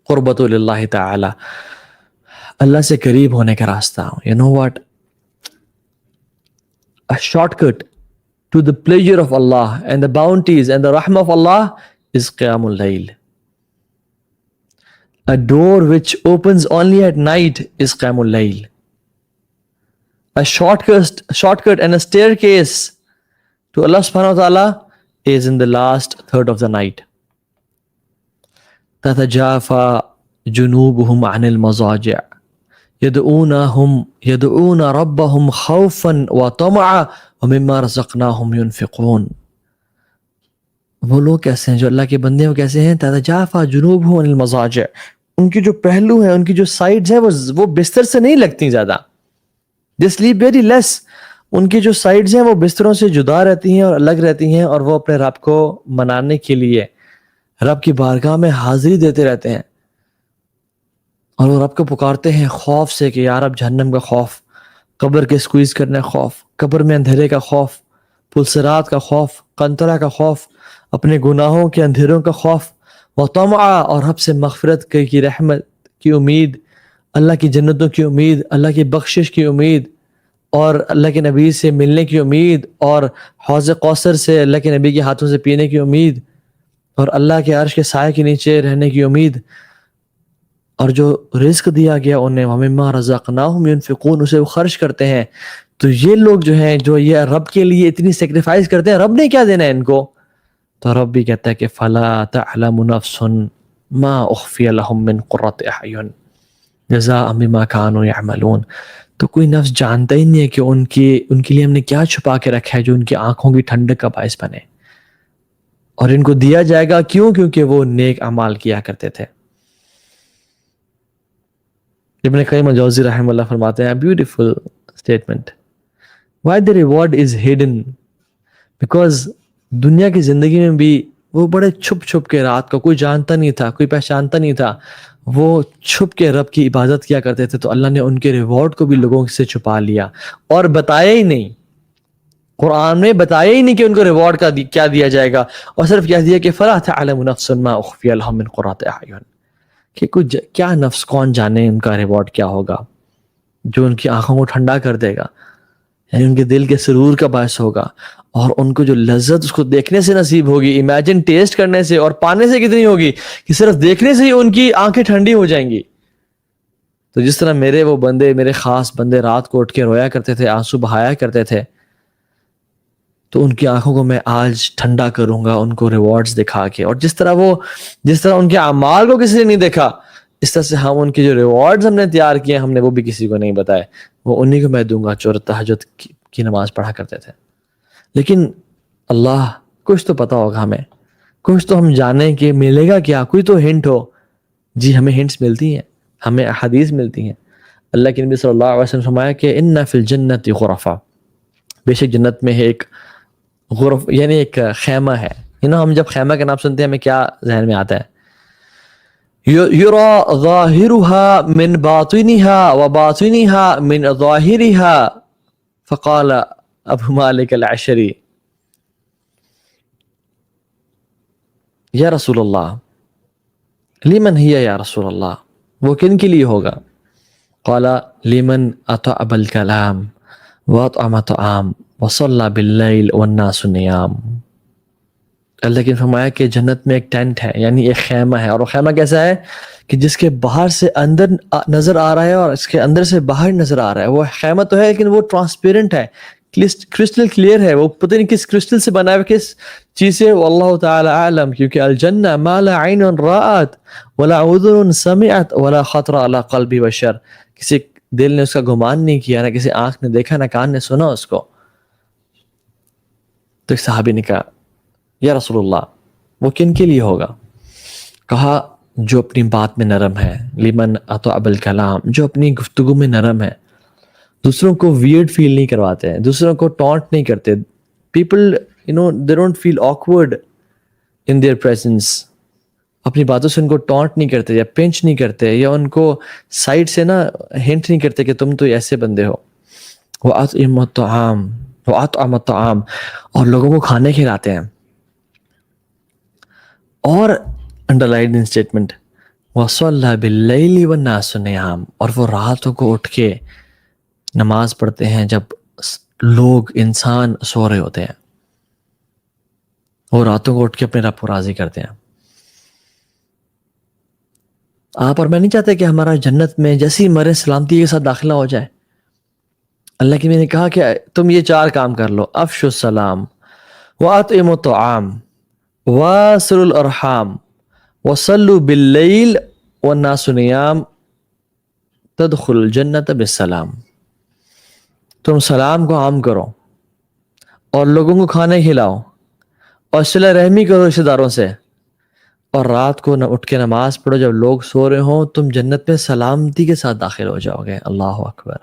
قربت للہ تعالی، اللہ سے قریب ہونے کا راستہ. You know what? A shortcut to the pleasure of Allah and the bounties and the rahmah of Allah is Qiyamul Layl. A door which opens only at night is Qiyamul Layl. A shortcut and a staircase to Allah subhanahu wa ta'ala is in the last third of the night. تتجافى جنوبهم عن المضاجع يدعون ربهم خوفا وطمعا ومما رزقناهم ينفقون. وہ لوگ کیسے ہیں جو اللہ کے بندے ہیں؟ وہ کیسے ہیں؟ تتجافى جنوبهم عن المضاجع، ان کی جو پہلو ہیں، ان کی جو سائڈز ہیں وہ بستر سے نہیں لگتی زیادہ. They sleep very less. ان کی جو سائڈز ہیں وہ بستروں سے جدا رہتی ہیں اور الگ رہتی ہیں، اور وہ اپنے رب کو منانے کے لیے رب کی بارگاہ میں حاضری دیتے رہتے ہیں، اور وہ رب کو پکارتے ہیں خوف سے کہ یا رب جہنم کا خوف، قبر کے سکویز کرنے کا خوف، قبر میں اندھیرے کا خوف، پلسرات کا خوف، قنطرہ کا خوف، اپنے گناہوں کے اندھیروں کا خوف، وطمع، اور رب سے مغفرت کی رحمت کی امید، اللہ کی جنتوں کی امید، اللہ کی بخشش کی امید، اور اللہ کے نبی سے ملنے کی امید، اور حوض کوثر سے اللہ کے نبی کے ہاتھوں سے پینے کی امید، اور اللہ کے عرش کے سائے کے نیچے رہنے کی امید، اور جو رزق دیا گیا انہیں وَمِمَّا رَزَقْنَاهُمْ يُنْفِقُونَ، اسے وہ خرچ کرتے ہیں. تو یہ لوگ جو ہیں جو یہ رب کے لیے اتنی سیکریفائز کرتے ہیں، رب نے کیا دینا ہے ان کو؟ تو رب بھی کہتا ہے کہ فَلَا تَعْلَمُ نَفْسٌ مَا أُخْفِيَ لَهُم مِّن قُرَّةِ أَعْيُنٍ جَزَاءً بِمَا كَانُوا يَعْمَلُونَ. تو کوئی نفس جانتا ہی نہیں ہے کہ ان کے لیے ہم نے کیا چھپا کے رکھا ہے جو ان کی آنکھوں کی ٹھنڈک کا باعث بنے، اور ان کو دیا جائے گا کیوں؟ کیونکہ وہ نیک اعمال کیا کرتے تھے. ابن قیم الجوزی رحمہ اللہ فرماتے ہیں beautiful statement, why the reward is hidden, because دنیا کی زندگی میں بھی وہ بڑے چھپ کے، رات کو کوئی جانتا نہیں تھا، کوئی پہچانتا نہیں تھا، وہ چھپ کے رب کی عبادت کیا کرتے تھے، تو اللہ نے ان کے ریوارڈ کو بھی لوگوں سے چھپا لیا اور بتایا ہی نہیں. قرآن میں بتایا ہی نہیں کہ ان کو ریوارڈ کا کیا دیا جائے گا، اور صرف کہہ دیا کہ فَلَا تَعْلَمُ نَفْسٌ مَا أُخْفِيَ لَهُم مِّن قُرَّةِ أَعْيُنٍ، کہ کچھ کیا نفس کون جانے ان کا ریوارڈ کیا ہوگا جو ان کی آنکھوں کو ٹھنڈا کر دے گا، یعنی ان کے دل کے سرور کا باعث ہوگا، اور ان کو جو لذت اس کو دیکھنے سے نصیب ہوگی، امیجن ٹیسٹ کرنے سے اور پانے سے کتنی ہوگی کہ صرف دیکھنے سے ہی ان کی آنکھیں ٹھنڈی ہو جائیں گی. تو جس طرح میرے وہ بندے، میرے خاص بندے رات کو اٹھ کے رویا کرتے تھے، آنسو بہایا کرتے تھے، تو ان کی آنکھوں کو میں آج ٹھنڈا کروں گا ان کو ریوارڈز دکھا کے. اور جس طرح ان کے اعمال کو کسی نے نہیں دیکھا، اس طرح سے ہم ان کے جو ریوارڈز ہم نے تیار کیے ہم نے وہ بھی کسی کو نہیں بتائے، وہ انہی کو میں دوں گا جو تہجد کی نماز پڑھا کرتے تھے. لیکن اللہ کچھ تو پتا ہوگا ہمیں، کچھ تو ہم جانیں کہ ملے گا کیا، کوئی تو ہنٹ ہو. جی ہمیں ہنٹس ملتی ہیں، ہمیں احادیث ملتی ہیں. اللہ کے نبی صلی اللہ علیہ وسلم فرمایا کہ ان فی الجنت غرفہ، بے شک جنت میں ایک غرف یعنی ایک خیمہ ہے. ہم جب خیمہ کا نام سنتے ہیں ہمیں کیا ذہن میں آتا ہے؟ یرا ظاہرها من باطنها وباطنها من ظاہرها. فقال ابو مالک العشری یا رسول اللہ لمن ہی یا رسول اللہ، وہ کن کے لیے ہوگا؟ قال لمن اطعب الکلام واطعم طعام وصلى باللیل والناس نیام. اللہ نے فرمایا کہ جنت میں ایک ٹینٹ ہے، یعنی ایک خیمہ ہے، اور وہ خیمہ کیسا ہے کہ جس کے باہر سے اندر نظر آ رہا ہے اور اس کے اندر سے باہر نظر آ رہا ہے. وہ خیمہ تو ہے لیکن وہ ٹرانسپیرنٹ ہے، کرسٹل کلیئر ہے، وہ پتہ نہیں کس کرسٹل سے بنا ہے، کس چیز سے، واللہ تعالی عالم. کیونکہ الجنہ ما لا عین رأت ولا اذن سمعت ولا خطر علی قلب بشر، کسی دل نے اس کا گمان نہیں کیا، نہ کسی آنکھ نے دیکھا، نہ کان نے سنا اس کو. تو ایک صحابی نے کہا یا رسول اللہ وہ کن کے لیے ہوگا؟ کہا جو اپنی بات میں نرم ہے، لمن اطعب الکلام، جو اپنی گفتگو میں نرم ہے، دوسروں کو ویئرڈ فیل نہیں کرواتے ہیں، دوسروں کو ٹونٹ نہیں کرتے. People they don't feel awkward in their presence. اپنی باتوں سے ان کو ٹونٹ نہیں کرتے یا پنچ نہیں کرتے یا ان کو سائڈ سے نا ہنٹ نہیں کرتے کہ تم تو ایسے بندے ہو. وَأَطْعِمُ الطَّعَامَ وَأَطْعَمَ الطَّعَامَ، اور لوگوں کو کھانے کھلاتے ہیں. اور انڈر لائن اسٹیٹمنٹ، وَصَلَّى بِاللَّيْلِ وَالنَّاسُ نِيَامٌ، اور وہ راتوں کو اٹھ کے نماز پڑھتے ہیں جب لوگ انسان سو رہے ہوتے ہیں، وہ راتوں کو اٹھ کے اپنے رب کو راضی کرتے ہیں۔ آپ اور میں نہیں چاہتے کہ ہمارا جنت میں جیسی مرے سلامتی کے ساتھ داخلہ ہو جائے۔ اللہ کی میں نے کہا کہ تم یہ 4 کام کر لو، افشوا السلام وَأَطْعِمُوا الطَّعَامَ وَاصِلُوا الْأَرْحَامَ وَصَلُّوا بِاللَّيْلِ وَالنَّاسُ نِيَامٌ تَدْخُلُوا الْجَنَّةَ بِالسَّلام۔ تم سلام کو عام کرو اور لوگوں کو کھانے کھلاؤ اور صلہ رحمی کرو رشتہ داروں سے، اور رات کو نہ اٹھ کے نماز پڑھو جب لوگ سو رہے ہوں، تم جنت میں سلامتی کے ساتھ داخل ہو جاؤ گے۔ اللہ اکبر۔